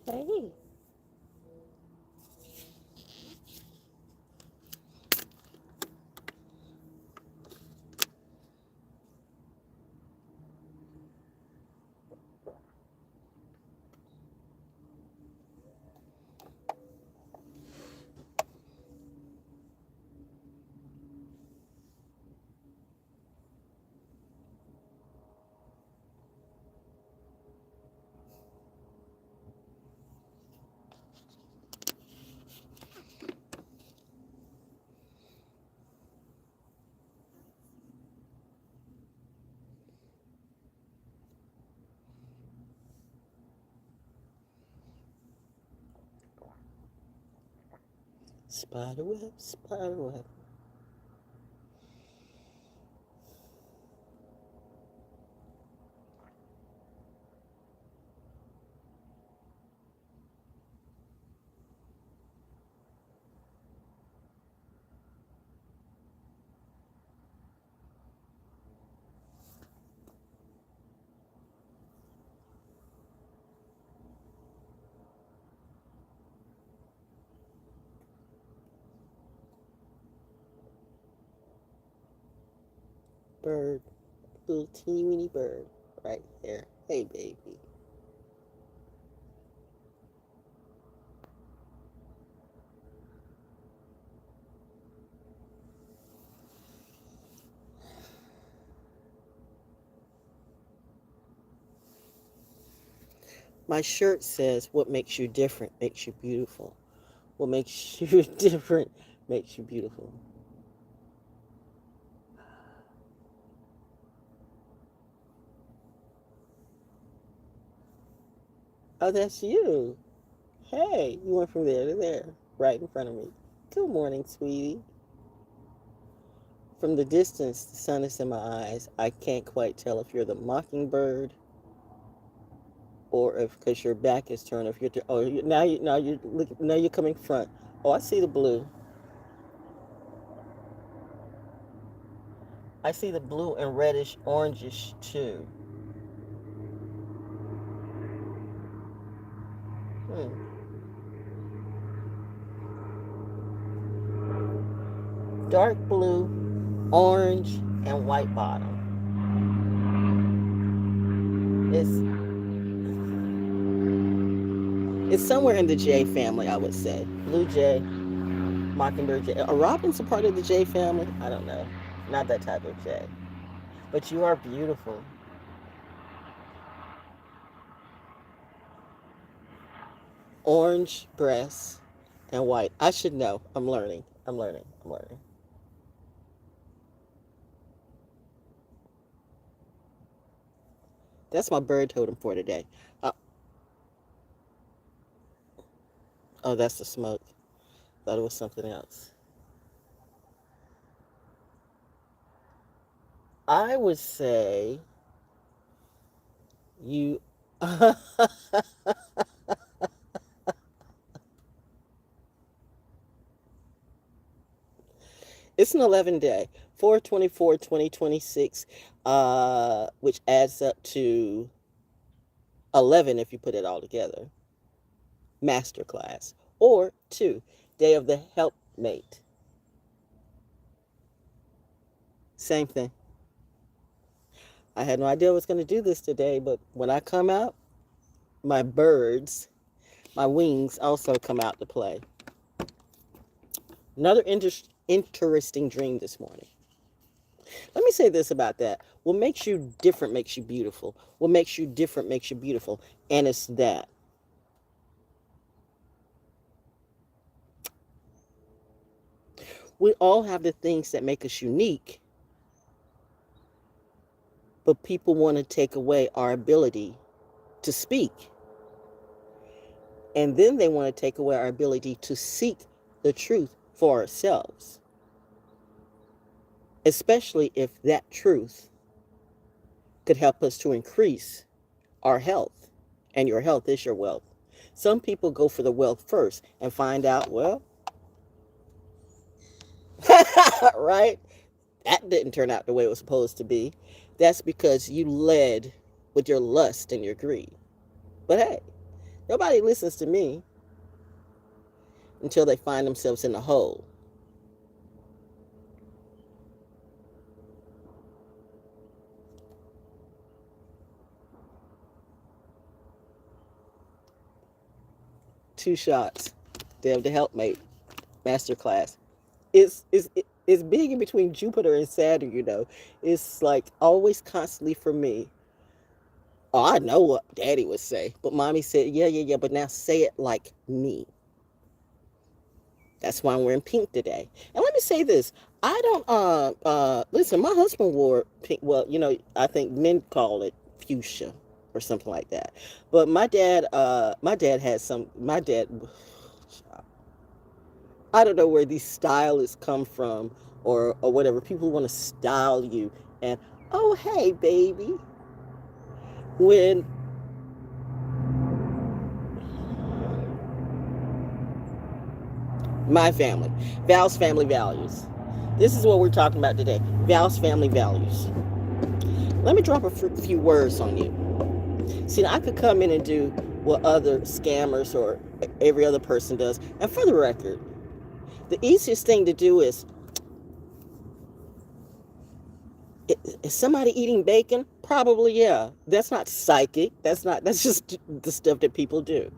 Hey. Spider web, spider web. Bird. Little teeny weeny bird. Right there. Hey, baby. My shirt says, what makes you different makes you beautiful. What makes you different makes you beautiful. Oh, that's you. Hey, you went from there to there, right in front of me. Good morning, sweetie. From the distance, the sun is in my eyes. I can't quite tell if you're the mockingbird or if, because your back is turned, if you're now you're coming front. Oh, I see the blue. I see the blue and reddish orangish too. Hmm. Dark blue, orange, and white bottom. It's somewhere in the J family, I would say. Blue jay, mockingbird jay. Are robins a part of the J family? I don't know. Not that type of jay. But you are beautiful. Orange breasts and white. I should know. I'm learning. I'm learning. I'm learning. That's my bird totem for today. Uh, oh, that's the smoke. Thought it was something else. I would say you. It's an 11 day, 4/24/2026, which adds up to 11 if you put it all together. Masterclass. Or 2, day of the helpmate. Same thing. I had no idea I was going to do this today, but when I come out, my birds, my wings also come out to play. Another interesting dream this morning. Let me say this about that. What makes you different makes you beautiful. What makes you different makes you beautiful. And it's that. We all have the things that make us unique, but people want to take away our ability to speak. And then they want to take away our ability to seek the truth for ourselves, especially if that truth could help us to increase our health. And your health is your wealth. Some people go for the wealth first and find out, well, right? That didn't turn out the way it was supposed to be. That's because you led with your lust and your greed. But hey, Nobody listens to me until they find themselves in a hole. Two shots. Dev the Helpmate Masterclass. It's big in between Jupiter and Saturn, you know. It's like always constantly for me. Oh, I know what Daddy would say, but Mommy said, yeah, but now say it like me. That's why I'm wearing pink today. And let me say this. I don't listen, my husband wore pink. Well, you know, I think men call it fuchsia or something like that. But my dad had some my dad I don't know where these stylists come from or whatever. People want to style you and oh hey baby. When my family, Val's family values. This is what we're talking about today. Val's family values. Let me drop a few words on you. See, I could come in and do what other scammers or every other person does. And for the record, the easiest thing to do is somebody eating bacon? Probably, yeah. That's not psychic. That's just the stuff that people do.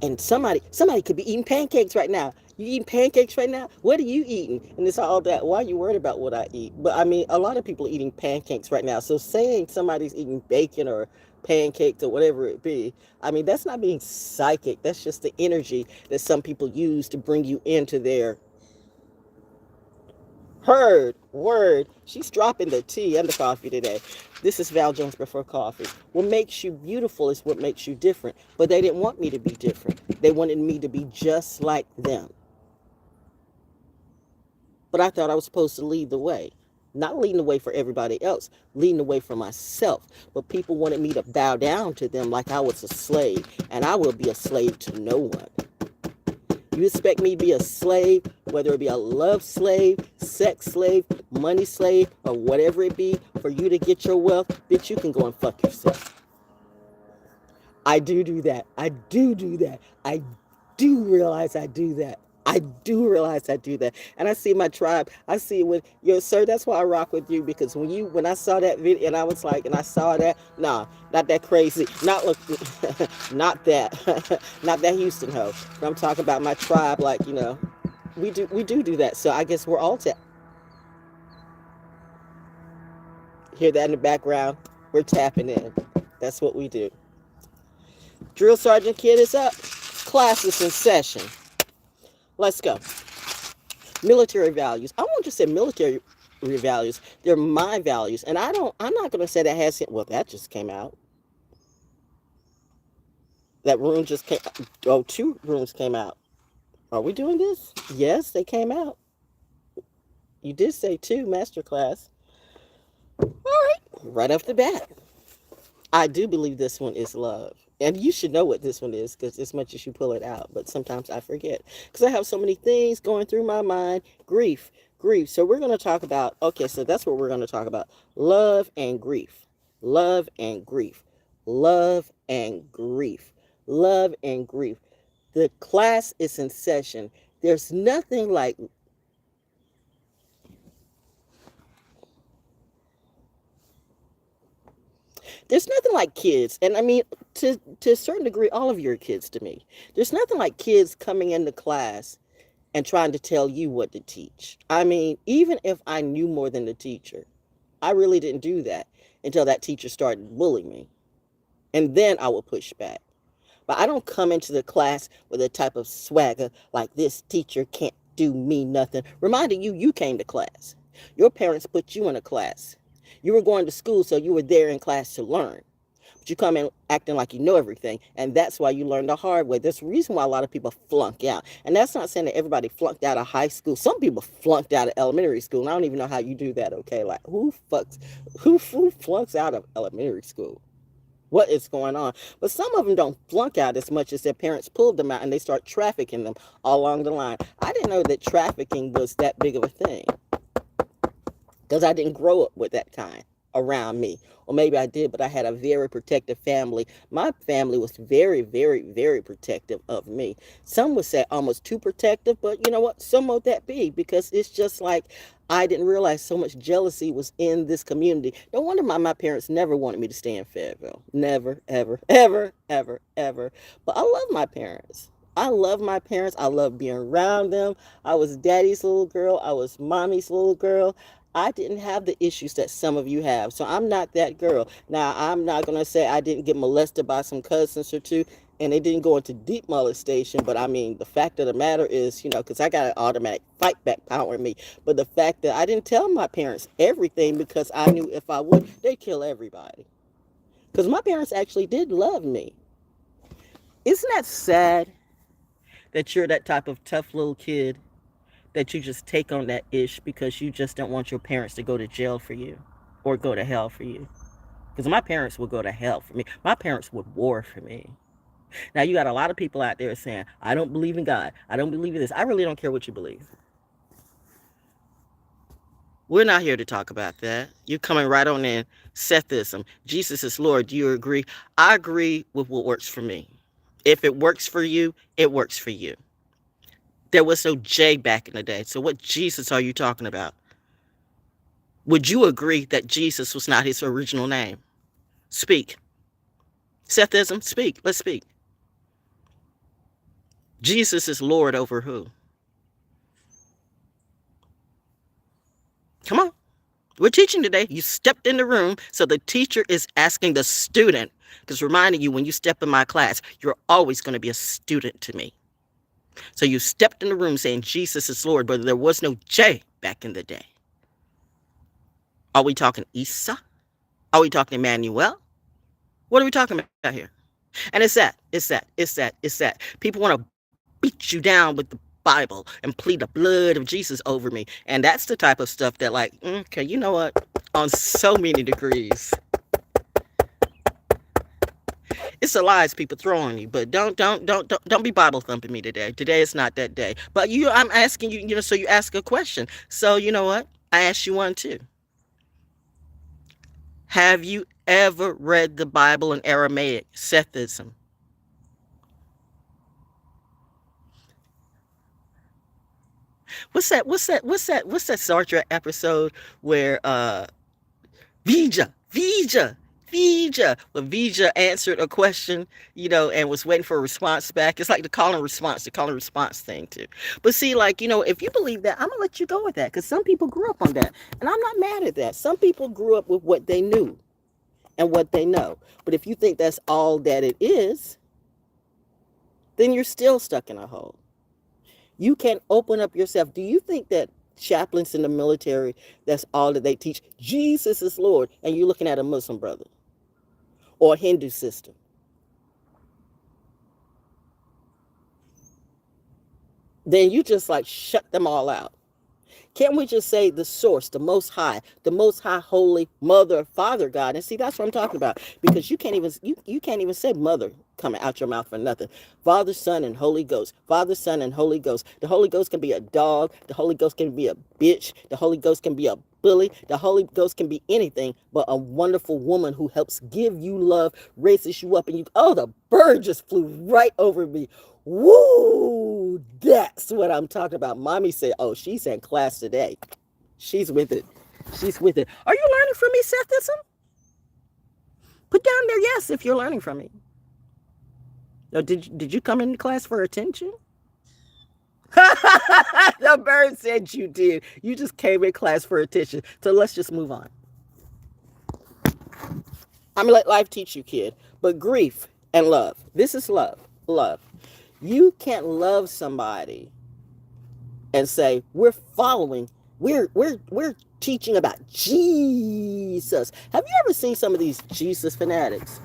And somebody could be eating pancakes right now. You eating pancakes right now? What are you eating? And it's all that. Why are you worried about what I eat? But I mean, a lot of people are eating pancakes right now. So saying somebody's eating bacon or pancakes or whatever it be, I mean, that's not being psychic. That's just the energy that some people use to bring you into their heard word. She's dropping the tea and the coffee today. This is Val Jones before coffee. What makes you beautiful is what makes you different. But they didn't want me to be different. They wanted me to be just like them. But I thought I was supposed to lead the way. Not leading the way for everybody else, leading the way for myself. But people wanted me to bow down to them like I was a slave. And I will be a slave to no one. You expect me to be a slave, whether it be a love slave, sex slave, money slave, or whatever it be, for you to get your wealth, bitch, you can go and fuck yourself. I do that. I do that. I do realize I do that. I do realize I do that. And I see my tribe. I see when, yo, sir, that's why I rock with you. Because when I saw that video and I was like, and I saw that, nah, not that crazy. Not look, not that. Not that Houston hoe. But I'm talking about my tribe, like, you know, we do that. So I guess we're all hear that in the background. We're tapping in. That's what we do. Drill Sergeant Kid is up. Class is in session. Let's go. Military values. I won't just say military values. They're my values. And I'm not going to say that has, well, that just came out. That room just came, oh, 2 rooms came out. Are we doing this? Yes, they came out. You did say 2 masterclass. All right, right off the bat. I do believe this one is love. And you should know what this one is because as much as you pull it out, but sometimes I forget because I have so many things going through my mind. Grief. So we're going to talk about, okay, so that's what we're going to talk about. Love and grief. Love and grief. Love and grief. Love and grief. The class is in session. There's nothing like kids, and I mean, to a certain degree, all of your kids to me. There's nothing like kids coming into class and trying to tell you what to teach. I mean, even if I knew more than the teacher, I really didn't do that until that teacher started bullying me. And then I would push back. But I don't come into the class with a type of swagger like this teacher can't do me nothing. Reminding you, you came to class. Your parents put you in a class. You were going to school, so you were there in class to learn. But you come in acting like you know everything, and that's why you learn the hard way. There's a reason why a lot of people flunk out. And that's not saying that everybody flunked out of high school. Some people flunked out of elementary school, and I don't even know how you do that, okay? Like, who flunks out of elementary school? What is going on? But some of them don't flunk out as much as their parents pulled them out and they start trafficking them all along the line. I didn't know that trafficking was that big of a thing because I didn't grow up with that kind. around me. Or maybe I did, but I had a very protective family. My family was very, very, very protective of me. Some would say almost too protective, but you know what? Some would that be, because it's just like I didn't realize so much jealousy was in this community. No wonder my parents never wanted me to stay in Fayetteville. Never, ever, ever, ever, ever. But I love my parents. I love my parents. I love being around them. I was daddy's little girl. I was mommy's little girl. I didn't have the issues that some of you have. So I'm not that girl. Now, I'm not going to say I didn't get molested by some cousins or two, and they didn't go into deep molestation. But I mean, the fact of the matter is, because I got an automatic fight back power in me. But the fact that I didn't tell my parents everything, because I knew if I would, they'd kill everybody. Because my parents actually did love me. Isn't that sad that you're that type of tough little kid, that you just take on that ish because you just don't want your parents to go to jail for you or go to hell for you? Because my parents would go to hell for me. My parents would war for me. Now, you got a lot of people out there saying, I don't believe in God. I don't believe in this. I really don't care what you believe. We're not here to talk about that. You're coming right on in. Sethism. Jesus is Lord. Do you agree? I agree with what works for me. If it works for you, it works for you. There was no J back in the day. So what Jesus are you talking about? Would you agree that Jesus was not his original name? Speak. Sethism, speak. Let's speak. Jesus is Lord over who? Come on. We're teaching today. You stepped in the room, so the teacher is asking the student, because reminding you, when you step in my class, you're always going to be a student to me. So you stepped in the room saying Jesus is Lord, but there was no J back in the day. Are we talking Isa? Are we talking Emmanuel? What are we talking about here? And it's that. People want to beat you down with the Bible and plead the blood of Jesus over me. And that's the type of stuff that, like, okay, you know what? On so many degrees, it's the lies people throw on you. But don't be Bible thumping me today. Today is not that day. But I'm asking you, so you ask a question. So you know what? I asked you one too. Have you ever read the Bible in Aramaic? Sethism. What's that Star Trek episode where Vija when Vija answered a question, and was waiting for a response back? It's like the call and response thing too. But see, like, if you believe that, I'm gonna let you go with that, because some people grew up on that, and I'm not mad at that. Some people grew up with what they knew and what they know. But if you think that's all that it is, then you're still stuck in a hole. You can't open up yourself. Do you think that chaplains in the military, that's all that they teach? Jesus is Lord, and you're looking at a Muslim brother or a Hindu sister? Then you just like shut them all out. Can't we just say the source, the most high holy mother, father God? And see, that's what I'm talking about, because you can't even say mother coming out your mouth for nothing. Father, Son, and Holy Ghost. Father, Son, and Holy Ghost. The Holy Ghost can be a dog. The Holy Ghost can be a bitch. The Holy Ghost can be a bully. The Holy Ghost can be anything but a wonderful woman who helps give you love, raises you up, and the bird just flew right over me. Woo! That's what I'm talking about. Mommy said, oh, she's in class today. She's with it. Are you learning from me, Sethism? Put down there yes if you're learning from me. Now, did you come into class for attention? The bird said you did. You just came in class for attention. So let's just move on. I'm gonna let life teach you, kid. But grief and love. This is love. Love. You can't love somebody and say, we're teaching about Jesus. Have you ever seen some of these Jesus fanatics?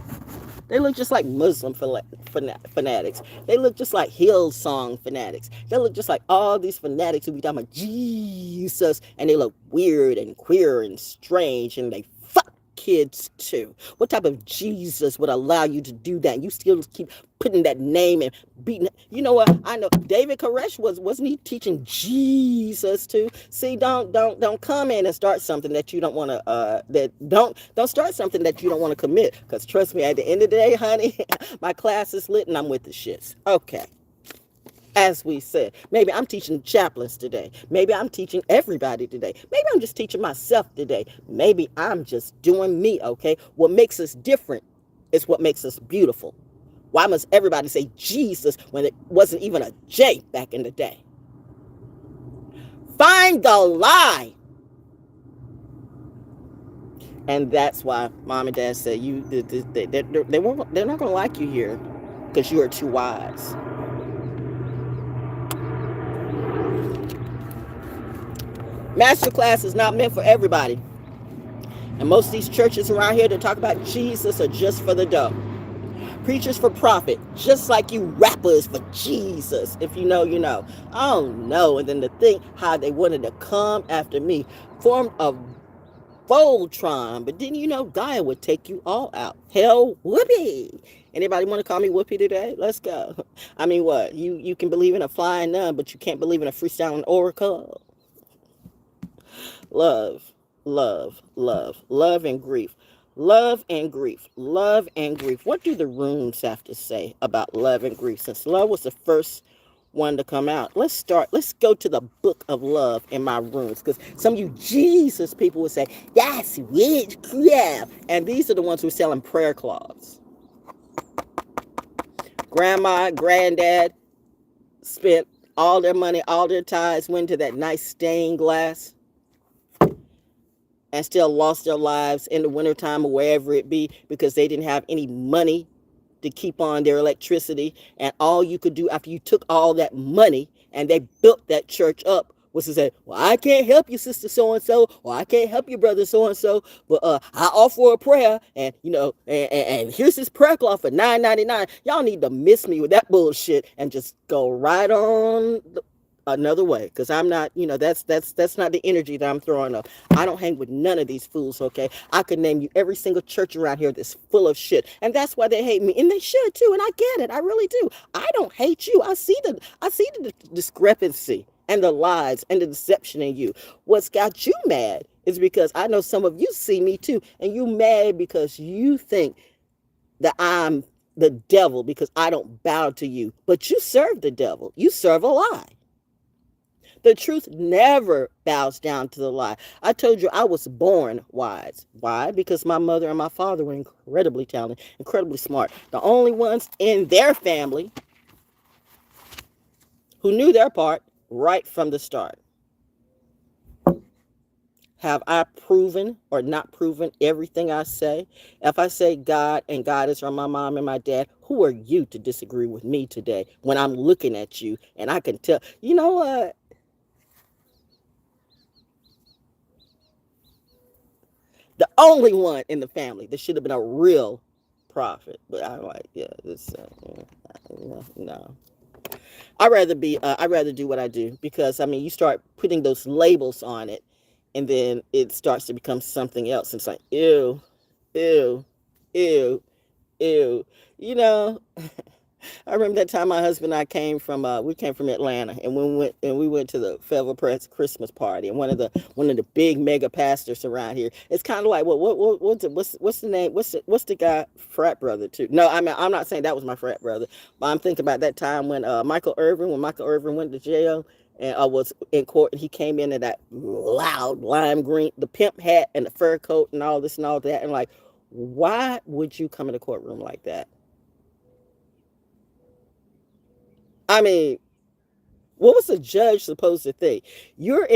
They look just like Muslim fanatics. They look just like Hillsong fanatics. They look just like all these fanatics who be talking about Jesus, and they look weird and queer and strange, and they fuck kids to? What type of Jesus would allow you to do that? You still keep putting that name and beating it. You know what? I know David Koresh wasn't he teaching Jesus too? See, don't come in and start something that you don't want to don't start something that you don't want to commit. Because trust me, at the end of the day, honey, my class is lit and I'm with the shits. Okay. As we said, maybe I'm teaching chaplains today. Maybe I'm teaching everybody today. Maybe I'm just teaching myself today. Maybe I'm just doing me, okay? What makes us different is what makes us beautiful. Why must everybody say Jesus when it wasn't even a J back in the day? Find the lie. And that's why mom and dad say they're not going to like you here because you are too wise. Masterclass is not meant for everybody. And most of these churches around here that talk about Jesus are just for the dough. Preachers for profit, just like you rappers for Jesus. If you know, you know. Oh no. And then to think how they wanted to come after me, formed a Voltron, but didn't you know Gaia would take you all out? Hell, whoopee. Anybody want to call me whoopee today? Let's go. I mean, what? You can believe in a flying nun, but you can't believe in a freestyling oracle. Love, love and grief. Love and grief. Love and grief. What do the runes have to say about love and grief? Since love was the first one to come out, let's go to the book of love in my runes. Because some of you Jesus people would say, that's witchcraft. And these are the ones who are selling prayer cloths. Grandma, granddad spent all their money, all their ties, went to that nice stained glass and still lost their lives in the wintertime or wherever it be because they didn't have any money to keep on their electricity. And all you could do after you took all that money and they built that church up was to say, well, I can't help you, sister so-and-so, or I can't help you, brother so-and-so, but I offer a prayer, and, you know, and here's this prayer cloth for $9.99. Y'all need to miss me with that bullshit and just go right on another way, because I'm not, you know, that's not the energy that I'm throwing up. I don't hang with none of these fools, okay? I could name you every single church around here that's full of shit, and that's why they hate me, and they should too, and I get it, I really do. I don't hate you. I see the discrepancy and the lies and the deception in you. What's got you mad is because I know some of you see me too, and you mad because you think that I'm the devil because I don't bow to you, but you serve the devil. You serve a lie. The truth never bows down to the lie. I told you I was born wise. Why? Because my mother and my father were incredibly talented, incredibly smart. The only ones in their family who knew their part right from the start. Have I proven or not proven everything I say? If I say God and God is from my mom and my dad, who are you to disagree with me today when I'm looking at you and I can tell, you know what? The only one in the family that should have been a real prophet. But I'm like, yeah, this, no. I'd rather do what I do because, I mean, you start putting those labels on it and then it starts to become something else. It's like, ew, ew, ew, ew. You know, I remember that time my husband and I we came from Atlanta, and we went to the Federal Press Christmas party, and one of the big mega pastors around here. It's kind of like, what's the name? What's the guy frat brother too? No, I mean, I'm not saying that was my frat brother, but I'm thinking about that time when Michael Irvin went to jail and was in court, and he came in that loud lime green, the pimp hat and the fur coat and all this and all that, and like, why would you come in a courtroom like that? I mean, what was the judge supposed to think? You're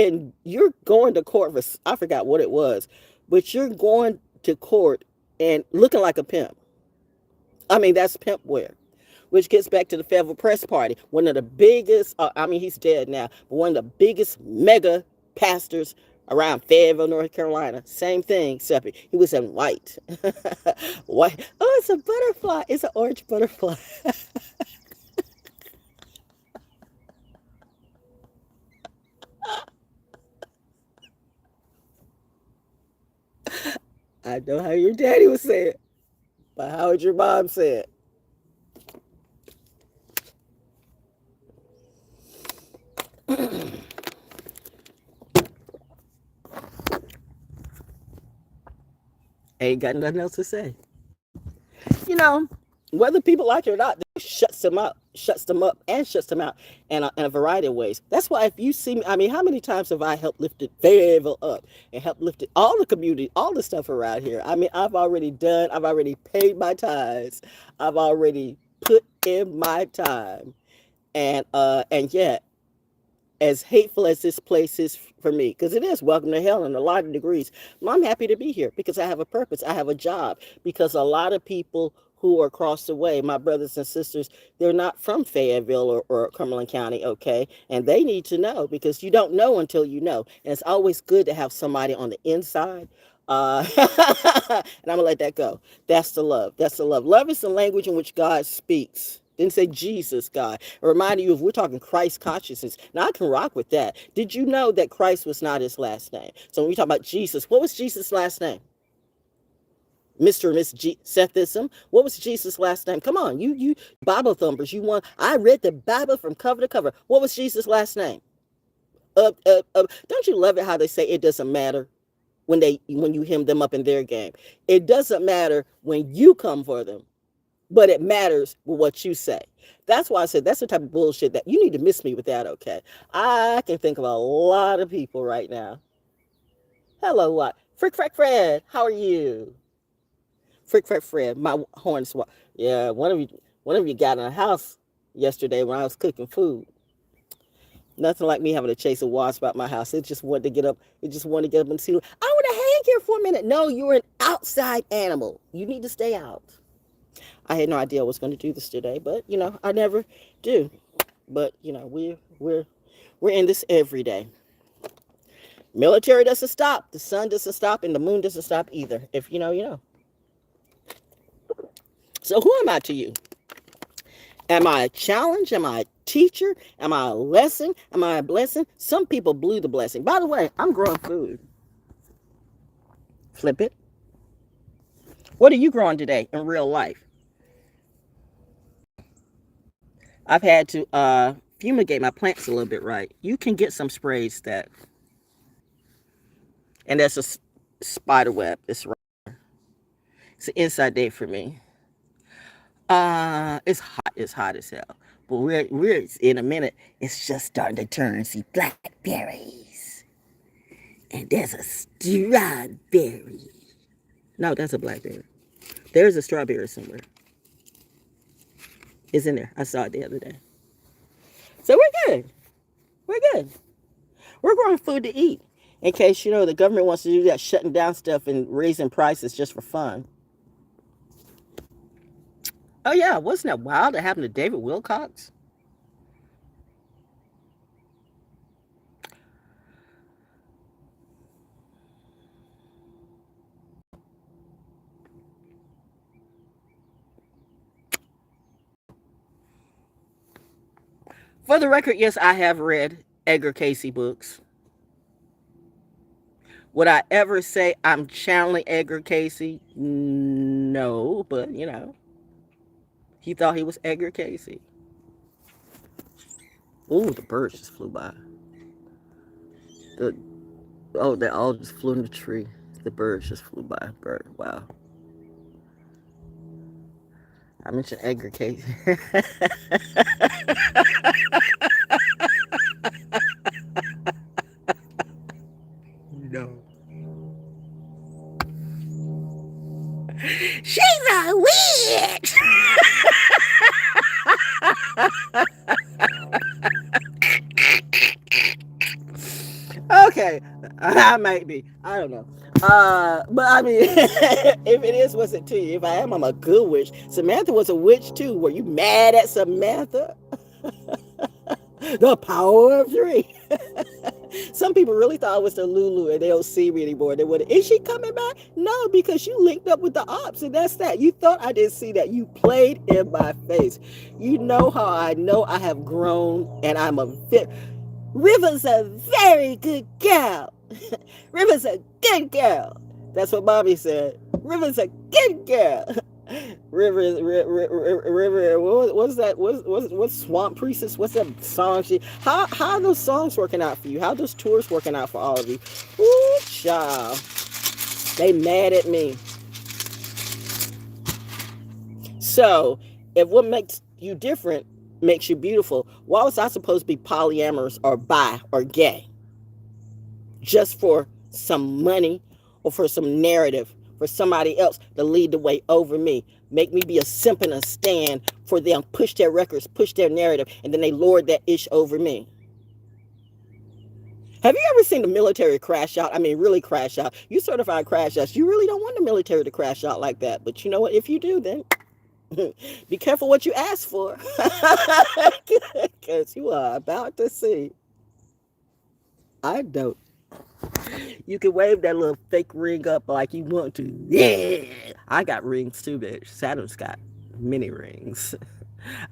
going to court for, I forgot what it was, but you're going to court and looking like a pimp. I mean, that's pimp wear, which gets back to the Federal Press Party. One of the biggest, I mean, he's dead now, but one of the biggest mega pastors around Fayetteville, North Carolina. Same thing, except he was in white. White. Oh, it's a butterfly. It's an orange butterfly. I know how your daddy would say it, but how would your mom say it? Ain't got nothing else to say. You know, whether people like it or not, it shuts them up, and shuts them out in a variety of ways. That's why if you see me, I mean, how many times have I helped lifted Fayetteville up and helped lifted all the community, all the stuff around here? I mean, I've already paid my tithes, I've already put in my time, and yet, as hateful as this place is for me, because it is welcome to hell in a lot of degrees, I'm happy to be here because I have a purpose. I have a job. Because a lot of people who are across the way, my brothers and sisters, they're not from Fayetteville or Cumberland County, okay? And they need to know, because you don't know until you know. And it's always good to have somebody on the inside. And I'm going to let that go. That's the love. That's the love. Love is the language in which God speaks. Didn't say Jesus, God. Reminding you, if we're talking Christ consciousness, now I can rock with that. Did you know that Christ was not his last name? So when we talk about Jesus, what was Jesus' last name? Mr. and Miss Sethism. What was Jesus' last name? Come on, you Bible thumpers. You want? I read the Bible from cover to cover. What was Jesus' last name? Don't you love it how they say it doesn't matter when you hem them up in their game? It doesn't matter when you come for them, but it matters with what you say. That's why I said that's the type of bullshit that you need to miss me with that, okay? I can think of a lot of people right now. Hello, what? Frick, Frack, Fred, how are you? Frick, Frack, Fred, my horn swap. Yeah, one of you got in the house yesterday when I was cooking food. Nothing like me having to chase a wasp out my house. It just wanted to get up. It just wanted to get up and see. I want to hang here for a minute. No, you're an outside animal. You need to stay out. I had no idea I was going to do this today, but I never do. But we're in this every day. Military doesn't stop. The sun doesn't stop, and the moon doesn't stop either. If you know, you know. So who am I to you? Am I a challenge? Am I a teacher? Am I a lesson? Am I a blessing? Some people blew the blessing. By the way, I'm growing food. Flip it. What are you growing today in real life? I've had to fumigate my plants a little bit, right? You can get some sprays that, and that's a spider web. It's right. It's an inside day for me. It's hot. It's hot as hell. But we're in a minute. It's just starting to turn. See, blackberries, and there's a strawberry. No, that's a blackberry. There's a strawberry somewhere. It's in there. I saw it the other day. So we're good. We're good. We're growing food to eat. In case the government wants to do that, shutting down stuff and raising prices just for fun. Oh yeah, wasn't that wild? That happened to David Wilcox. For the record, yes, I have read Edgar Cayce books. Would I ever say I'm channeling Edgar Cayce? No, but he thought he was Edgar Cayce. Ooh, the birds just flew by. They all just flew in the tree. The birds just flew by. Wow. I mentioned Edgar Cayce. No. She's a witch! Okay, I might be. I don't know. But I mean, if it is, what's it to you? If I am, I'm a good witch. Samantha was a witch too. Were you mad at Samantha? The power of three. Some people really thought it was the Lulu and they don't see me anymore. They would. Is she coming back? No, because you linked up with the ops, and that's that. You thought I didn't see that. You played in my face. You know how I know I have grown, and I'm a River's a very good girl. River's a good girl. That's what Bobby said. River's a good girl. River, what's that? What's Swamp Priestess? What's that song? How are those songs working out for you? How are those tours working out for all of you? Ooh, child. They mad at me. So, if what makes you different makes you beautiful, why was I supposed to be polyamorous or bi or gay? Just for some money or for some narrative for somebody else to lead the way over me. Make me be a simp and a stand for them, push their records, push their narrative, and then they lord that ish over me. Have you ever seen the military crash out? I mean, really crash out. You certified crash outs. You really don't want the military to crash out like that. But you know what? If you do, then be careful what you ask for. Because you are about to see. I don't. You can wave that little fake ring up like you want to. Yeah. I got rings too, bitch. Saturn's got many rings.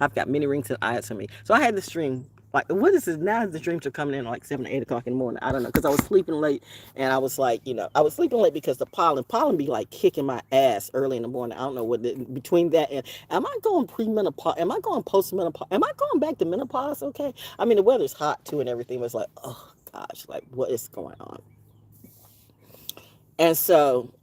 I've got many rings and eyes on me. So I had this dream. Like, what is this? Now the dreams are coming in like 7 or 8 o'clock in the morning. I don't know. Because I was sleeping late. And I was like, I was sleeping late because the pollen be like kicking my ass early in the morning. I don't know what, between that and, am I going premenopause? Am I going postmenopause? Am I going back to menopause? Okay. I mean, the weather's hot too and everything. But it's like, oh gosh, like what is going on? And so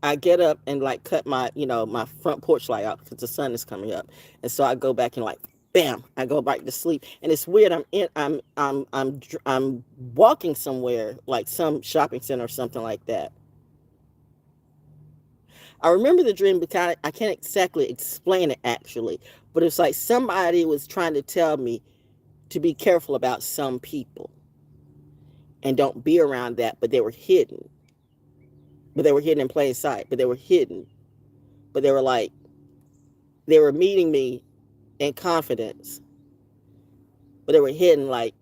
I get up and like cut my, my front porch light out because the sun is coming up. And so I go back and like, bam, I go back to sleep. And it's weird. I'm walking somewhere, like some shopping center or something like that. I remember the dream because I can't exactly explain it actually, but it's like somebody was trying to tell me to be careful about some people and don't be around that, but they were hidden. But they were hidden in plain sight. But they were hidden. But they were meeting me in confidence. But they were hidden, like,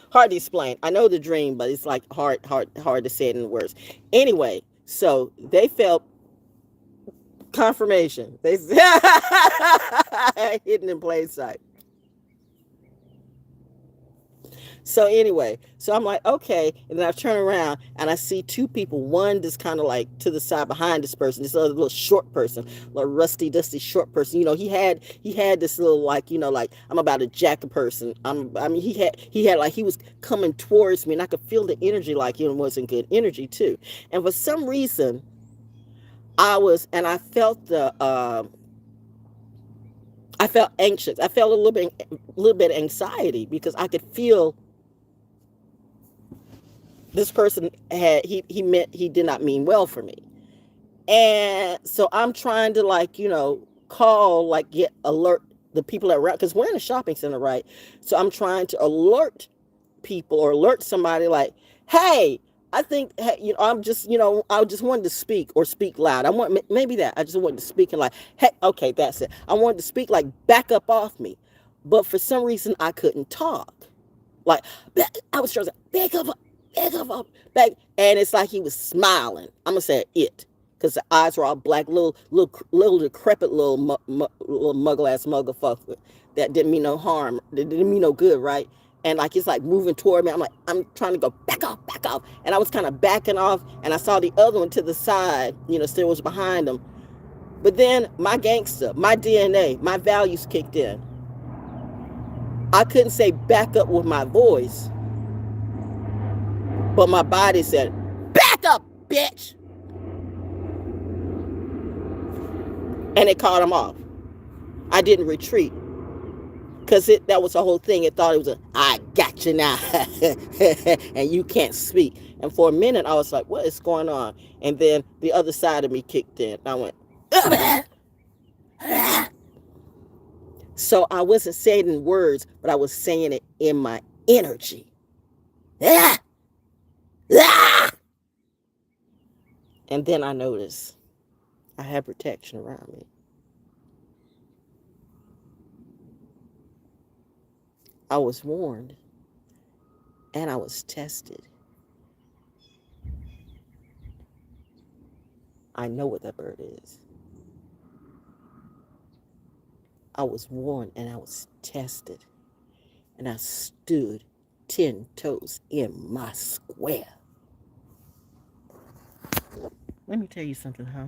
hard to explain. I know the dream, but it's like hard to say it in words. Anyway, so they felt confirmation. They hidden in plain sight. So anyway, so I'm like, okay. And then I turn around and I see two people. One just kind of like to the side behind this person, this other little short person, little rusty, dusty short person. He had this little like, like I'm about to jack a person. He had like, he was coming towards me and I could feel the energy like it wasn't good energy too. And for some reason I felt I felt anxious. I felt a little bit of anxiety because I could feel this person he did not mean well for me. And so I'm trying to like, call, like get alert the people that around, because we're in a shopping center, right? So I'm trying to alert people or alert somebody like, hey, I think, hey, I'm just, I just wanted to speak or speak loud. Maybe that I just wanted to speak and like, hey, okay, that's it. I wanted to speak like back up off me. But for some reason I couldn't talk. Like I was trying to back up, back, and it's like he was smiling. I'm gonna say it, because the eyes were all black, little decrepit little muggle ass motherfucker that didn't mean no harm, that didn't mean no good, right? And like it's like moving toward me. I'm trying to go back off, and I was kind of backing off, and I saw the other one to the side, still was behind him. But then my gangster, my DNA, my values kicked in. I couldn't say back up with my voice, but my body said, back up, bitch. And it caught him off. I didn't retreat. Because that was the whole thing. It thought it was I got you now. And you can't speak. And for a minute, I was like, what is going on? And then the other side of me kicked in. I went, so I wasn't saying it in words, but I was saying it in my energy. And then I noticed I had protection around me. I was warned and I was tested. I know what that bird is. I was warned and I was tested. And I stood 10 toes in my square. Let me tell you something, huh?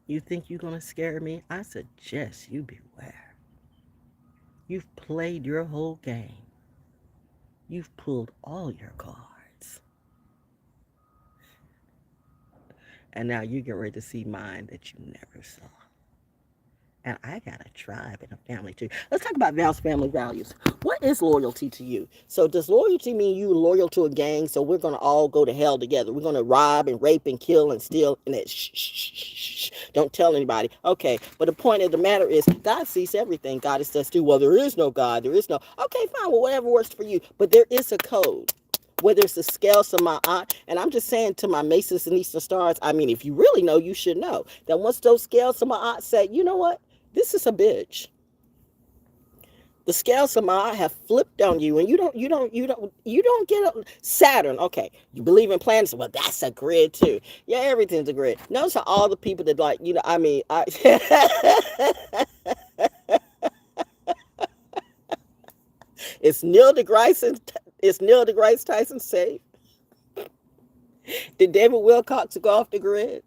You think you're gonna scare me? I suggest you beware. You've played your whole game. You've pulled all your cards. And now you get ready to see mine that you never saw. And I got a tribe and a family too. Let's talk about Val's family values. What is loyalty to you? So does loyalty mean you loyal to a gang? So we're gonna all go to hell together. We're gonna rob and rape and kill and steal and that shh, shh, shh, shh. Don't tell anybody. Okay, but the point of the matter is God sees everything. God is just too. Well, there is no God. There is no. Okay, fine. Well, whatever works for you. But there is a code. Whether it's the scales of my eye, and I'm just saying to my Masons and Eastern Stars, I mean, if you really know, you should know that once those scales of my eye say, you know what? This is a bitch. The scales of my eye have flipped on you, and you don't get a Saturn. Okay, you believe in planets? Well, that's a grid too. Yeah, everything's a grid. Notice how all the people that like, I mean, it's Neil deGrasse. Is Neil deGrasse Tyson safe? Did David Wilcox go off the grid?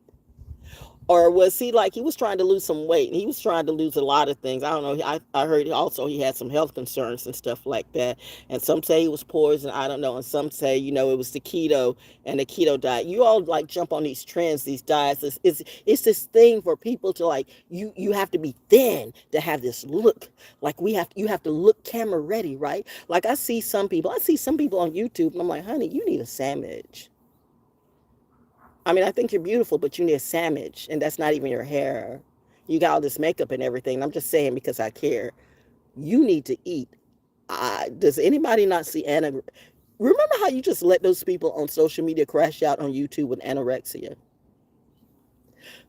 Or was he like he was trying to lose some weight and he was trying to lose a lot of things? I don't know. I heard also he had some health concerns and stuff like that. And some say he was poisoned. I don't know. And some say, it was the keto and the keto diet. You all like jump on these trends, these diets. It's this thing for people to like, you have to be thin to have this look. Like you have to look camera ready, right? Like I see some people on YouTube and I'm like, honey, you need a sandwich. I mean, I think you're beautiful, but you need a sandwich, and that's not even your hair. You got all this makeup and everything. And I'm just saying because I care. You need to eat. Does anybody not see Anna? Remember how you just let those people on social media crash out on YouTube with anorexia?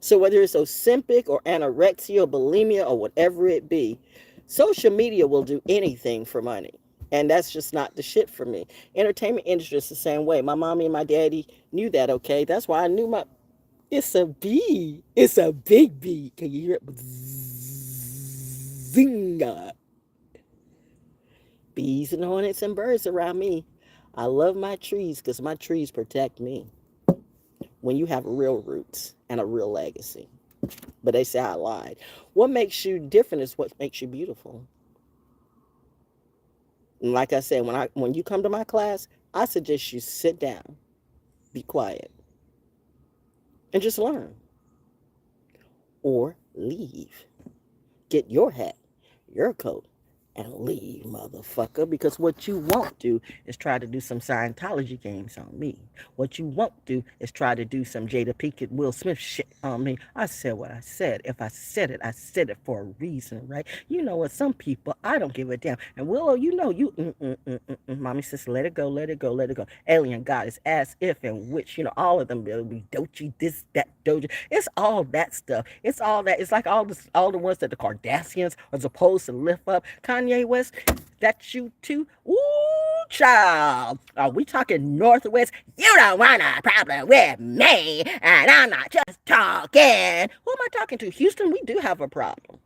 So whether it's Ozempic or anorexia or bulimia or whatever it be, social media will do anything for money. And that's just not the shit for me. Entertainment industry is the same way. My mommy and my daddy knew that, okay? That's why I knew my it's a bee. It's a big bee. Can you hear it? Zinga. Bees and hornets and birds around me. I love my trees because my trees protect me. When you have real roots and a real legacy. But they say I lied. What makes you different is what makes you beautiful. And like I said, when you come to my class, I suggest you sit down, be quiet, and just learn. Or leave. Get your hat, your coat, and leave, motherfucker. Because what you won't do is try to do some Scientology games on me. What you won't do is try to do some Jada Pinkett, Will Smith shit on me. I said what I said. If I said it for a reason, right? You know what? Some people, I don't give a damn. And Willow, mommy says, let it go, let it go, let it go. Alien goddess, as if and which, all of them will be Dochi, this, that, Doja. It's all that stuff. It's all that. It's like all the ones that the Kardashians are supposed to lift up. Kanye West, that's you too. Ooh, child. Are we talking Northwest? You don't want a problem with me, and I'm not just talking. Who am I talking to? Houston, we do have a problem.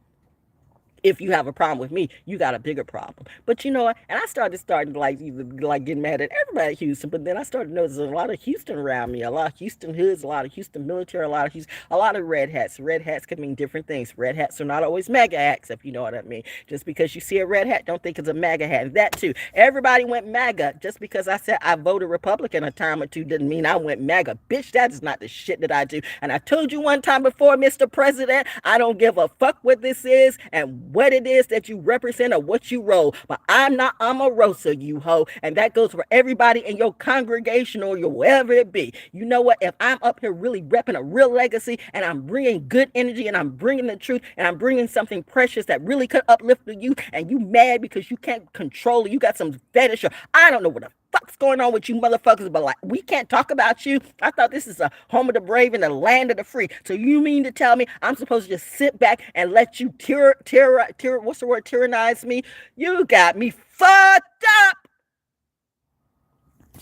If you have a problem with me, you got a bigger problem. But you know what? And I started like getting mad at everybody in Houston. But then I started noticing a lot of Houston around me, a lot of Houston hoods, a lot of Houston military, a lot of red hats. Red hats can mean different things. Red hats are not always MAGA hats, if you know what I mean. Just because you see a red hat, don't think it's a MAGA hat. And that too. Everybody went MAGA. Just because I said I voted Republican a time or two didn't mean I went MAGA. Bitch, that is not the shit that I do. And I told you one time before, Mr. President, I don't give a fuck what this is and what it is that you represent or what you roll. But I'm not Omarosa, you hoe. And that goes for everybody in your congregation or your wherever it be. You know what? If I'm up here really repping a real legacy and I'm bringing good energy and I'm bringing the truth and I'm bringing something precious that really could uplift you and you mad because you can't control it, you got some fetish or I don't know what the fuck's going on with you motherfuckers, but like we can't talk about you. I thought this is a home of the brave and the land of the free. So you mean to tell me I'm supposed to just sit back and let you tyrannize me? You got me fucked up.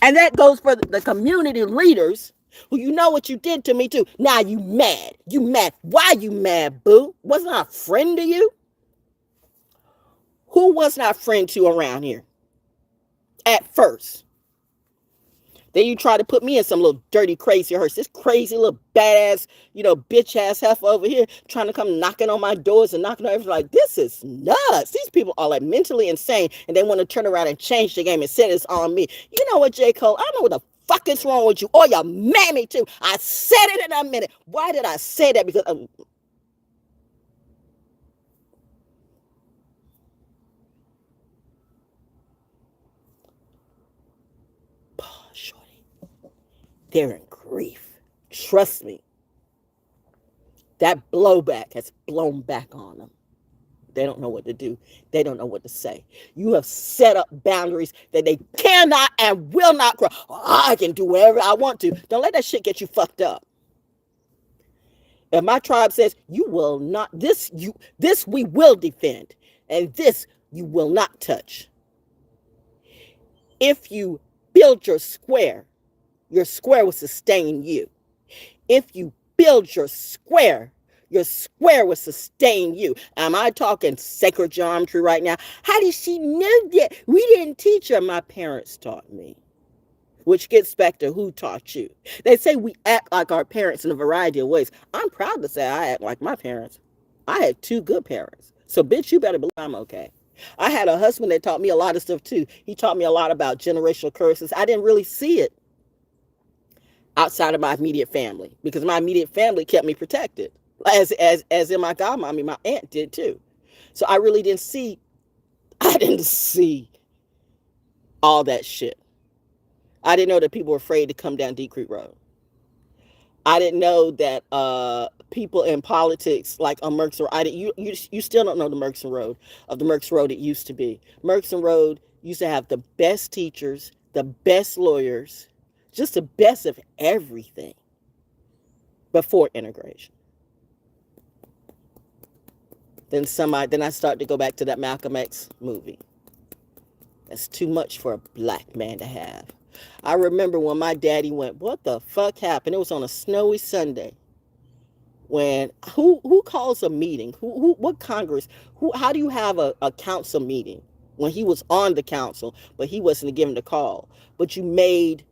And that goes for the community leaders who you know what you did to me too. Now you mad. You mad. Why you mad, boo? Wasn't I a friend to you? Who was not a friend to around here? At first. Then you try to put me in some little dirty, crazy hearse. This crazy little badass, bitch ass heifer over here trying to come knocking on my doors and knocking on everything. Like, this is nuts. These people are like mentally insane, and they want to turn around and change the game and say it's on me. You know what, J. Cole? I know what the fuck is wrong with you. Or your mammy too. I said it in a minute. Why did I say that? Because shorty, they're in grief. Trust me. That blowback has blown back on them. They don't know what to do. They don't know what to say. You have set up boundaries that they cannot and will not cross. Oh, I can do whatever I want to. Don't let that shit get you fucked up. If my tribe says you will not, this we will defend, and this you will not touch. If you build your square will sustain you. If you build your square will sustain you. Am I talking sacred geometry right now? How did she know that? We didn't teach her. My parents taught me. Which gets back to who taught you. They say we act like our parents in a variety of ways. I'm proud to say I act like my parents. I had 2 good parents. So, bitch, you better believe I'm okay. I had a husband that taught me a lot of stuff, too. He taught me a lot about generational curses. I didn't really see it outside of my immediate family because my immediate family kept me protected. As in my godmommy, my aunt did, too. So I didn't see all that shit. I didn't know that people were afraid to come down Deep Creek Road. I didn't know that people in politics, like on Merckson Road, you still don't know the Merckson Road it used to be. Merckson Road used to have the best teachers, the best lawyers, just the best of everything before integration. Then I started to go back to that Malcolm X movie. That's too much for a black man to have. I remember when my daddy went, what the fuck happened? It was on a snowy Sunday. When who calls a meeting? What Congress? How do you have a council meeting when he was on the council, but he wasn't given the call? But you made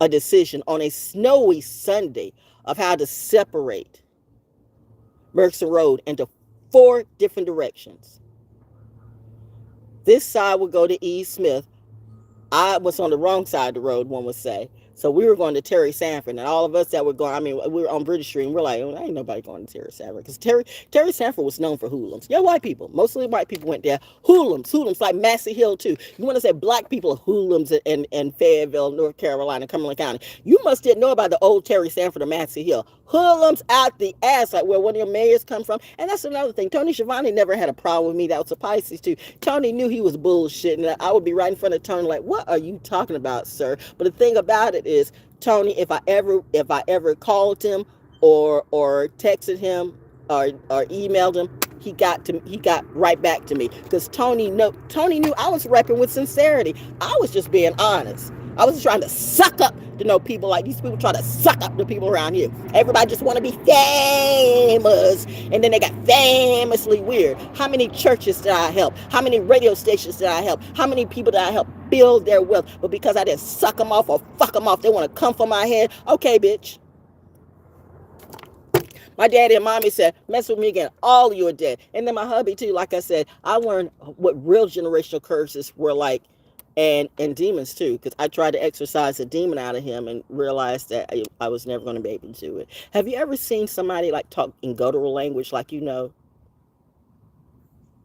a decision on a snowy Sunday of how to separate Merckson Road into 4 different directions. This side would go to E. Smith. I was on the wrong side of the road, one would say. So we were going to Terry Sanford, and all of us that were going, we were on British Street, and we're like, oh, ain't nobody going to Terry Sanford, because Terry Sanford was known for hoodlums. Yeah, white people. Mostly white people went there. Hoodlums, like Massey Hill, too. You want to say black people are hoodlums in Fayetteville, North Carolina, Cumberland County. You must didn't know about the old Terry Sanford or Massey Hill. Hoodlums out the ass, like where one of your mayors come from. And that's another thing. Tony Schiavone never had a problem with me. That was a Pisces, too. Tony knew he was bullshitting. I would be right in front of Tony like, what are you talking about, sir? But the thing about it is, Tony, if I ever called him or texted him or emailed him, he got right back to me, because Tony knew I was repping with sincerity. I was just being honest. I was trying to suck up to people like these people try to suck up the people around here. Everybody just want to be famous, and then they got famously weird. How many churches did I help? How many radio stations did I help? How many people did I help build their wealth? But because I didn't suck them off or fuck them off, they want to come for my head. Okay, bitch. My daddy and mommy said, mess with me again, all of you are dead. And then my hubby too, like I said, I learned what real generational curses were like, and demons too, because I tried to exorcise a demon out of him and realized that I was never going to be able to do it. Have you ever seen somebody like talk in guttural language, like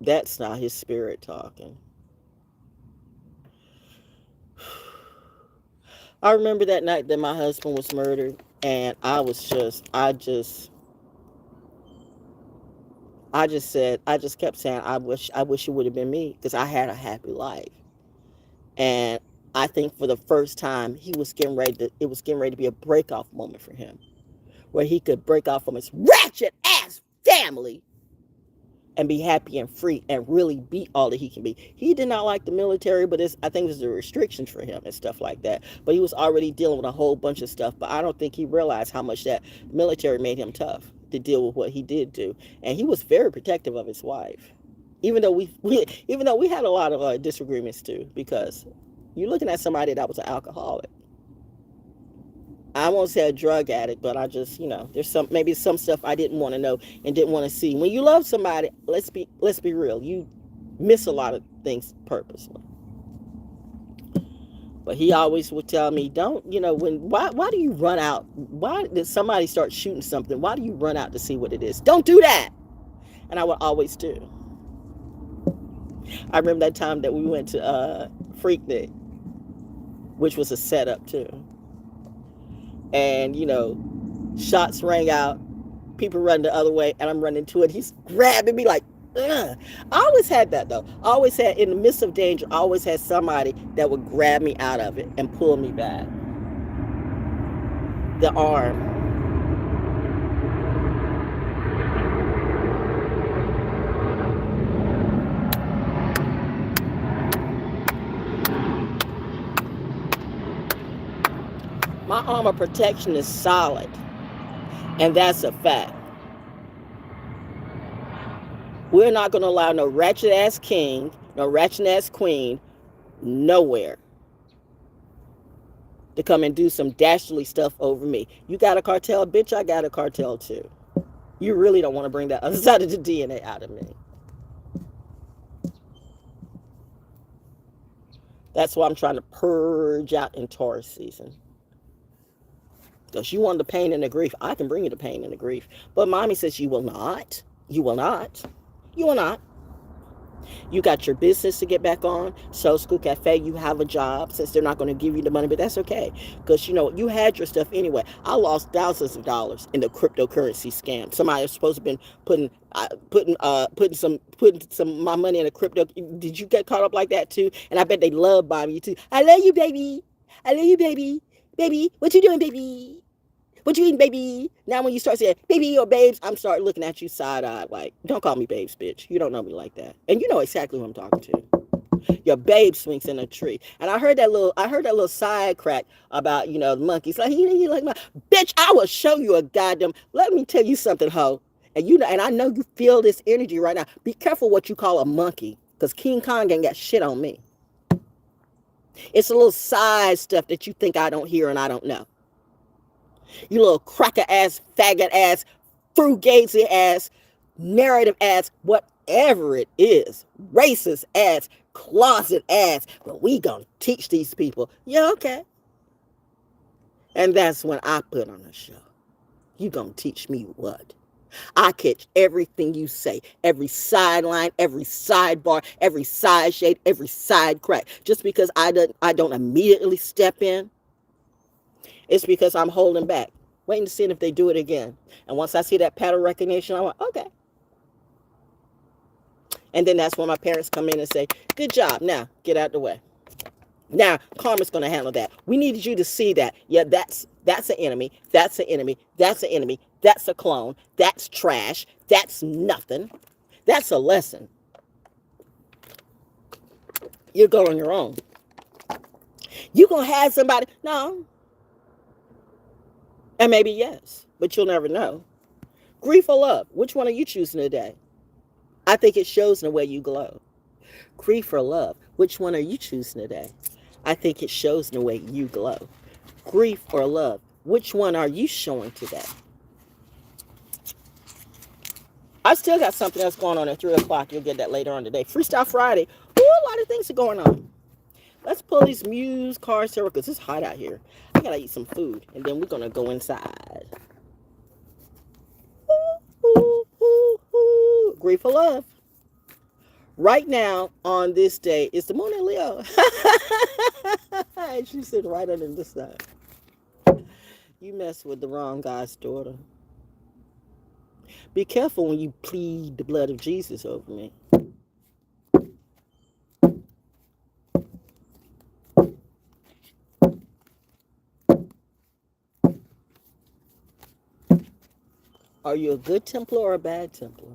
that's not his spirit talking. I remember that night that my husband was murdered, and I just kept saying, I wish it would have been me, because I had a happy life. And I think for the first time, it was getting ready to be a break-off moment for him, where he could break off from his ratchet ass family and be happy and free and really be all that he can be. He did not like the military, but I think it was the restrictions for him and stuff like that. But he was already dealing with a whole bunch of stuff. But I don't think he realized how much that military made him tough to deal with what he did do. And he was very protective of his wife, even though we had a lot of disagreements too, because You're looking at somebody that was an alcoholic. I won't say a drug addict, but I just, there's maybe some stuff I didn't want to know and didn't want to see. When you love somebody, let's be real. You miss a lot of things purposely. But he always would tell me, don't, why do you run out? Why did somebody start shooting something? Why do you run out to see what it is? Don't do that. And I would always do. I remember that time that we went to Freaknik, which was a setup too. And, shots rang out, people run the other way, and I'm running to it. He's grabbing me like, ugh. I always had that, though. I always had, in the midst of danger, I always had somebody that would grab me out of it and pull me back. The arm. My arm of protection is solid, and that's a fact. We're not going to allow no ratchet-ass king, no ratchet-ass queen, nowhere to come and do some dastardly stuff over me. You got a cartel? Bitch, I got a cartel too. You really don't want to bring that other side of the DNA out of me. That's why I'm trying to purge out in Taurus season. Because you want the pain and the grief. I can bring you the pain and the grief. But mommy says you will not. You will not. You will not. You got your business to get back on. Soul School Cafe, you have a job since they're not going to give you the money, but that's okay. Because, you had your stuff anyway. I lost thousands of dollars in the cryptocurrency scam. Somebody was supposed to have been putting some my money in a crypto. Did you get caught up like that too? And I bet they love buying you too. I love you, baby. I love you, baby. Baby, what you doing, baby? What you eating, baby? Now when you start saying, baby or babes, I'm starting looking at you side-eyed like, don't call me babes, bitch. You don't know me like that. And you know exactly who I'm talking to. Your babe swings in a tree. And I heard that little side crack about, the monkeys. Like, you like my bitch, I will show you a goddamn, let me tell you something, ho. And and I know you feel this energy right now. Be careful what you call a monkey. Because King Kong ain't got shit on me. It's a little side stuff that you think I don't hear and I don't know. You little cracker ass, faggot ass, frugazi ass, narrative ass, whatever it is, racist ass, closet ass. Well, we gonna teach these people. Yeah, okay. And that's when I put on a show. You gonna teach me what? I catch everything you say, every sideline, every sidebar, every side shade, every side crack. Just because I don't immediately step in, it's because I'm holding back, waiting to see if they do it again. And once I see that pattern recognition, I'm like, okay. And then that's when my parents come in and say, good job, now get out the way. Now, karma's going to handle that. We needed you to see that. Yeah, that's an enemy. That's an enemy. That's an enemy. That's a clone. That's trash. That's nothing. That's a lesson. You go on your own. You going to have somebody. No. And maybe yes, but you'll never know. Grief or love? Which one are you choosing today? I think it shows in the way you glow. Grief or love? Which one are you choosing today? I think it shows in the way you glow. Grief or love? Which one are you showing today? I still got something else going on at 3 o'clock. You'll get that later on today. Freestyle Friday. Ooh, a lot of things are going on. Let's pull these Muse cards here because it's hot out here. I gotta eat some food, and then we're gonna go inside. Ooh, ooh, ooh. Grief or love? Right now, on this day, it's the moon in Leo. And she's sitting right under the sun. You mess with the wrong guy's daughter. Be careful when you plead the blood of Jesus over me. Are you a good Templar or a bad Templar?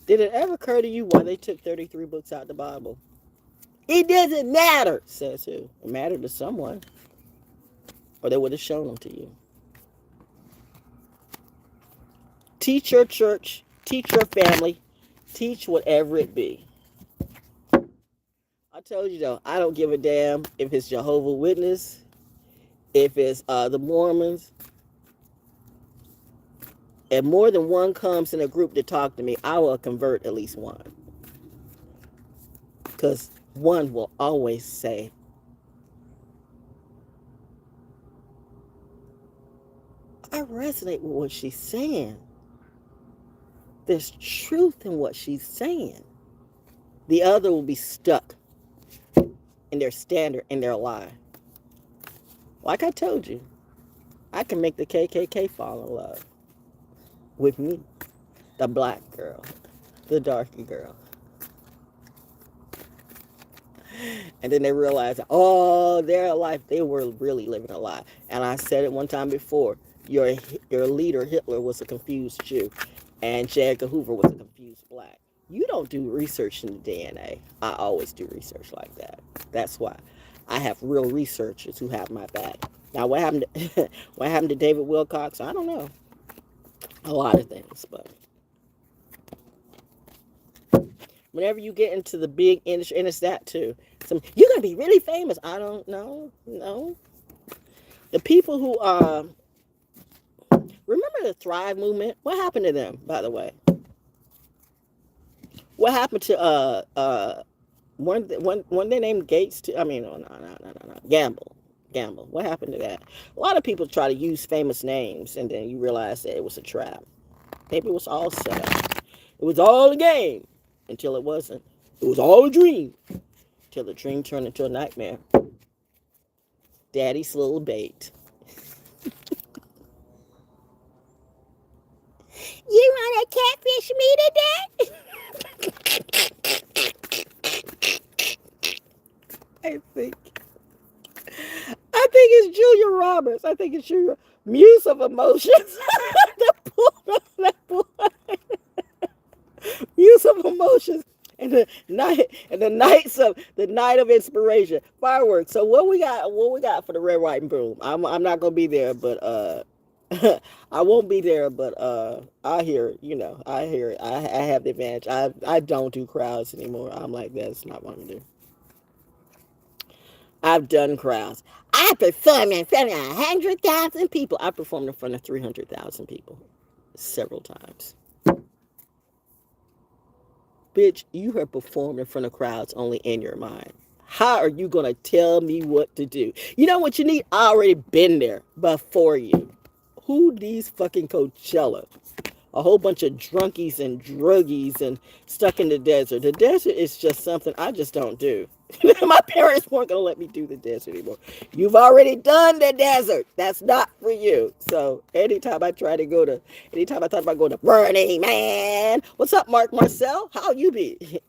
Did it ever occur to you why they took 33 books out of the Bible? It doesn't matter, says who? It mattered to someone. Or they would have shown them to you. Teach your church, teach your family, Teach whatever it be. I told you though, I don't give a damn if it's Jehovah's Witness, if it's the Mormons. If more than one comes in a group to talk to me, I will convert at least one. Because one will always say, I resonate with what she's saying. There's truth in what she's saying. The other will be stuck in their standard, in their lie. Like I told you, I can make the KKK fall in love with me, the black girl, the darky girl. And then they realize, oh, their life, they were really living a lie. And I said it one time before, your leader, Hitler, was a confused Jew, and J. Edgar Hoover was a confused black. You don't do research in the DNA. I always do research like that. That's why I have real researchers who have my back. Now, what happened to David Wilcox? I don't know. A lot of things, but whenever you get into the big industry, and it's that too. You're gonna be really famous. I don't know. No. The people who remember the Thrive movement? What happened to them, by the way? What happened to one they named Gates to, I mean, no. Gamble. What happened to that? A lot of people try to use famous names and then you realize that it was a trap. Maybe it was all set up. It was all a game until it wasn't. It was all a dream till the dream turned into a nightmare. Daddy's little bait. You want to catfish me today? I think it's Julia Roberts. I think it's Julia. Muse of Emotions. Muse of Emotions. And the night of inspiration. Fireworks. So what we got for the red, white, and boom? I'm not gonna be there, but I won't be there, but I hear it, I hear it. I have the advantage. I don't do crowds anymore. I'm like, that's not what I'm gonna do. I've done crowds. I performed in front of 100,000 people. I performed in front of 300,000 people several times. Bitch, you have performed in front of crowds only in your mind. How are you going to tell me what to do? You know what you need? I already been there before you. Who needs fucking Coachella? A whole bunch of drunkies and druggies and stuck in the desert. The desert is just something I just don't do. My parents weren't going to let me do the desert anymore. You've already done the desert. That's not for you. So anytime I thought about going to Burning Man. What's up, Mark Marcel? How you be?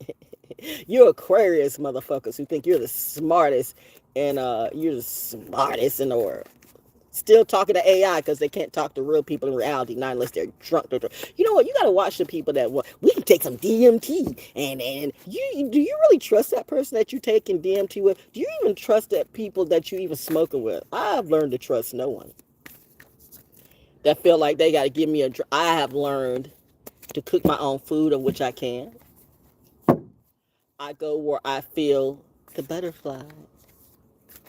You Aquarius motherfuckers who think you're the smartest and you're the smartest in the world. Still talking to AI because they can't talk to real people in reality, not unless they're drunk. You know what? You got to watch the people that, we can take some DMT. And do you really trust that person that you taking DMT with? Do you even trust that people that you even smoking with? I've learned to trust no one. That feel like they got to give me I have learned to cook my own food, of which I can. I go where I feel the butterfly.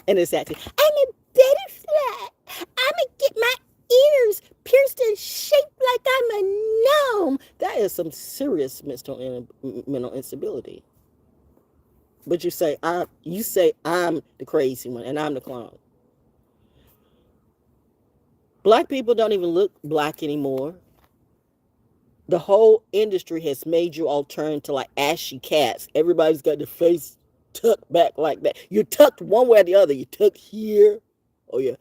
And it's actually, I'm a butterfly. I'm going to get my ears pierced and shaped like I'm a gnome. That is some serious mental instability. But you say I'm the crazy one and I'm the clown. Black people don't even look black anymore. The whole industry has made you all turn to like ashy cats. Everybody's got their face tucked back like that. You're tucked one way or the other. You tucked here, or you're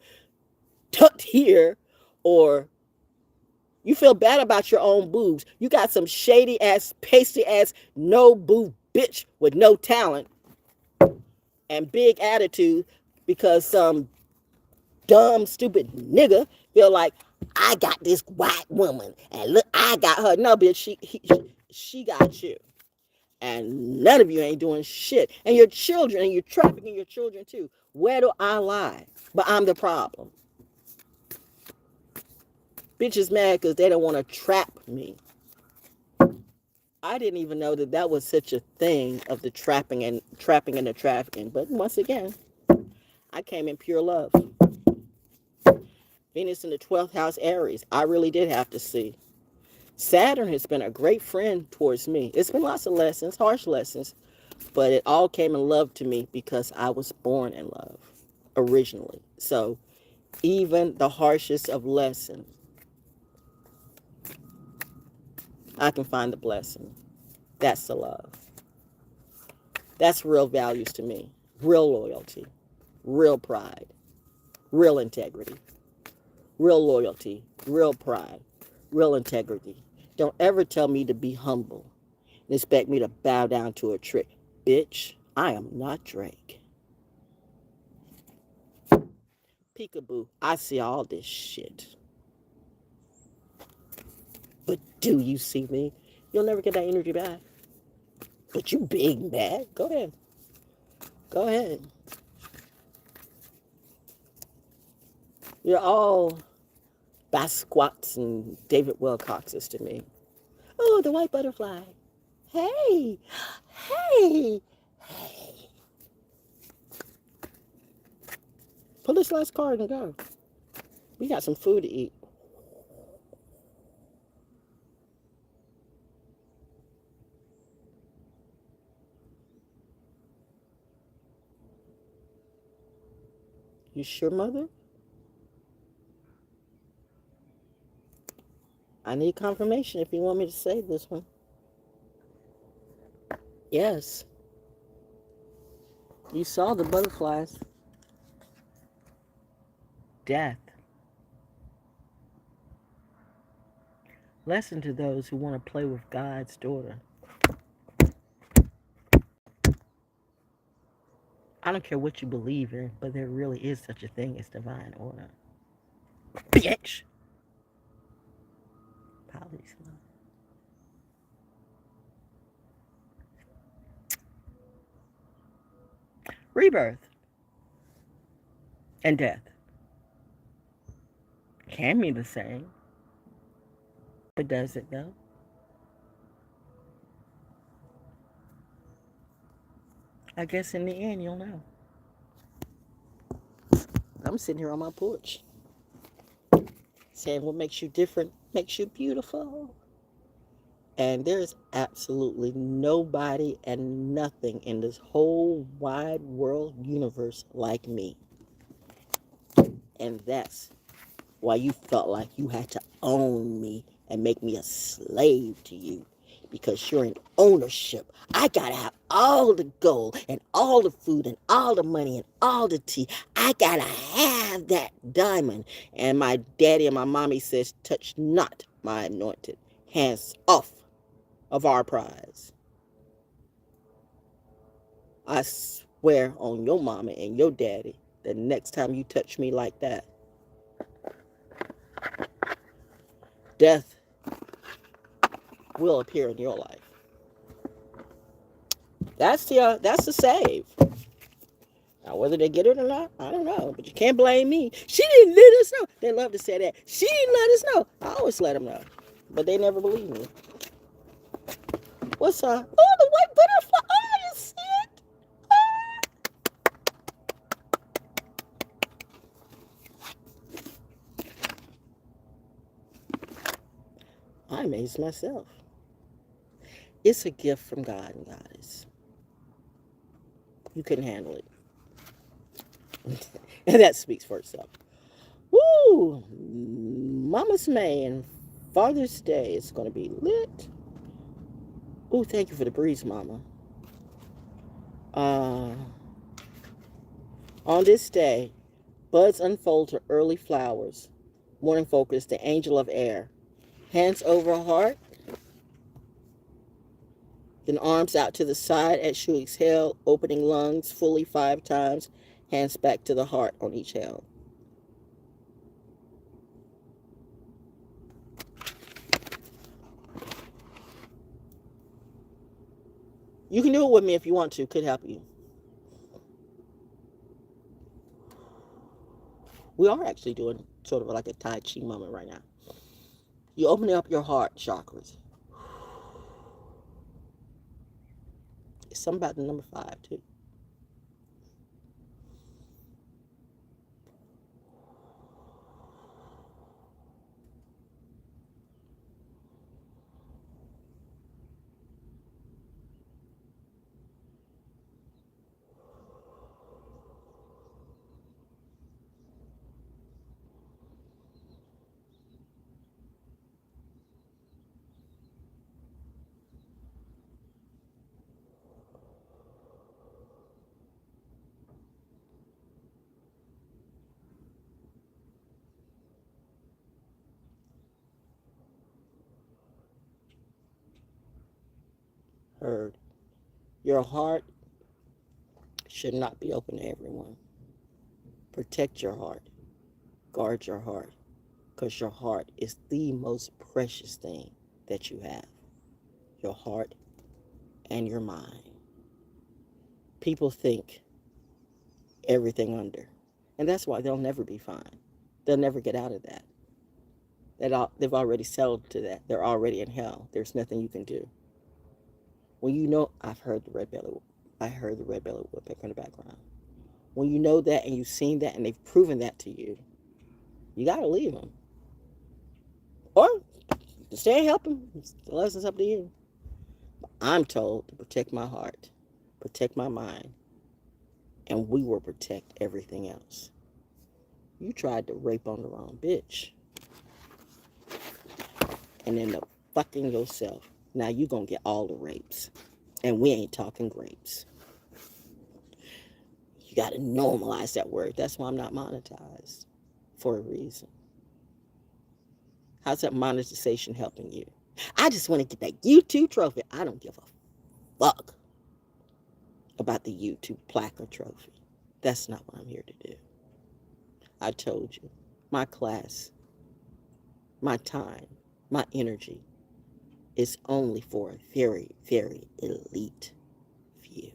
tucked here, or you feel bad about your own boobs. You got some shady ass, pasty ass, no boob bitch with no talent and big attitude because some dumb, stupid nigga feel like, I got this white woman and look, I got her. No, bitch, she got you. And none of you ain't doing shit. And your children, and you're trafficking your children too. Where do I lie? But I'm the problem. Bitches mad because they don't want to trap me. I didn't even know that that was such a thing of the trapping and the trafficking. But once again, I came in pure love. Venus in the 12th house, Aries. I really did have to see. Saturn has been a great friend towards me. It's been lots of lessons, harsh lessons, but it all came in love to me because I was born in love originally. So even the harshest of lessons, I can find the blessing. That's the love. That's real values to me. Real loyalty, real pride, real integrity, real loyalty, real pride, real integrity. Don't ever tell me to be humble and expect me to bow down to a trick. Bitch, I am not Drake. Peekaboo, I see all this shit. But do you see me? You'll never get that energy back. But you big bad. Go ahead. Go ahead. You're all Basquats and David Wilcoxes to me. Oh, the white butterfly. Hey, hey, hey. Pull this last card and go. We got some food to eat. You sure, Mother? I need confirmation if you want me to say this one. Yes. You saw the butterflies. Death. Lesson to those who want to play with God's daughter. I don't care what you believe in, but there really is such a thing as divine order. Bitch! Apologies. Rebirth and death can be the same, but does it though? I guess in the end you'll know. I'm sitting here on my porch saying what makes you different makes you beautiful. And there's absolutely nobody and nothing in this whole wide world universe like me. And that's why you felt like you had to own me and make me a slave to you. Because you're in ownership. I gotta have all the gold and all the food and all the money and all the tea. I gotta have that diamond. And my daddy and my mommy says, touch not my anointed. Hands off of our prize. I swear on your mama and your daddy, the next time you touch me like that, death will appear in your life. That's the save. Now, whether they get it or not, I don't know. But you can't blame me. She didn't let us know. They love to say that. She didn't let us know. I always let them know. But they never believe me. What's up? Oh, the white butterfly. Oh, you see it? I amazed myself. It's a gift from God and Goddess. You couldn't handle it. And that speaks for itself. Woo! Mama's May and Father's Day is going to be lit. Ooh, thank you for the breeze, Mama. On this day, buds unfold to early flowers. Morning focus, the angel of air. Hands over heart. Then arms out to the side as you exhale, opening lungs fully 5 times. Hands back to the heart on each exhale. You can do it with me if you want to. Could help you. We are actually doing sort of like a Tai Chi moment right now. You open up your heart chakras. something about the number 5 too. Heard. Your heart should not be open to everyone. Protect your heart. Guard your heart. Because your heart is the most precious thing that you have. Your heart and your mind. People think everything under. And that's why they'll never be fine. They'll never get out of that. They've already settled to that. They're already in hell. There's nothing you can do. When you know, I heard the red belly woodpecker in the background. When you know that and you've seen that and they've proven that to you, you got to leave them. Or stay and help them. The lesson's up to you. I'm told to protect my heart, protect my mind, and we will protect everything else. You tried to rape on the wrong bitch. And end up fucking yourself. Now you gonna get all the rapes. And we ain't talking grapes. You gotta normalize that word. That's why I'm not monetized. For a reason. How's that monetization helping you? I just want to get that YouTube trophy. I don't give a fuck about the YouTube plaque or trophy. That's not what I'm here to do. I told you. My class, my time, my energy is only for a very, very elite few.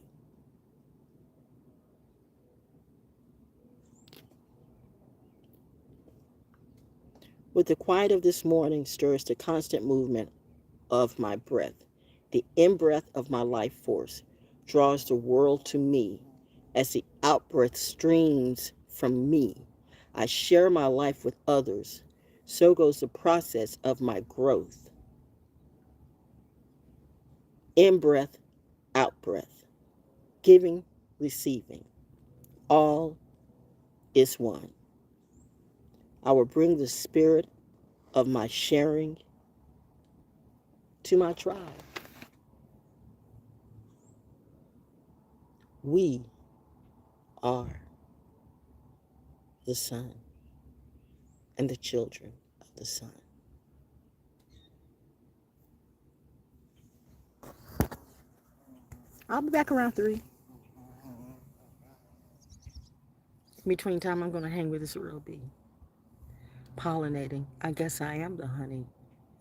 With the quiet of this morning stirs the constant movement of my breath. The in-breath of my life force draws the world to me as the out-breath streams from me. I share my life with others. So goes the process of my growth. In-breath, out-breath. Giving, receiving. All is one. I will bring the spirit of my sharing to my tribe. We are the sun and the children of the sun. I'll be back around 3. In between time, I'm going to hang with this real bee. Pollinating. I guess I am the honey.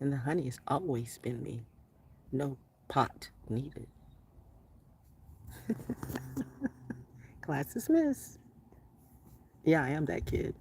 And the honey has always been me. No pot needed. Class dismissed. Yeah, I am that kid.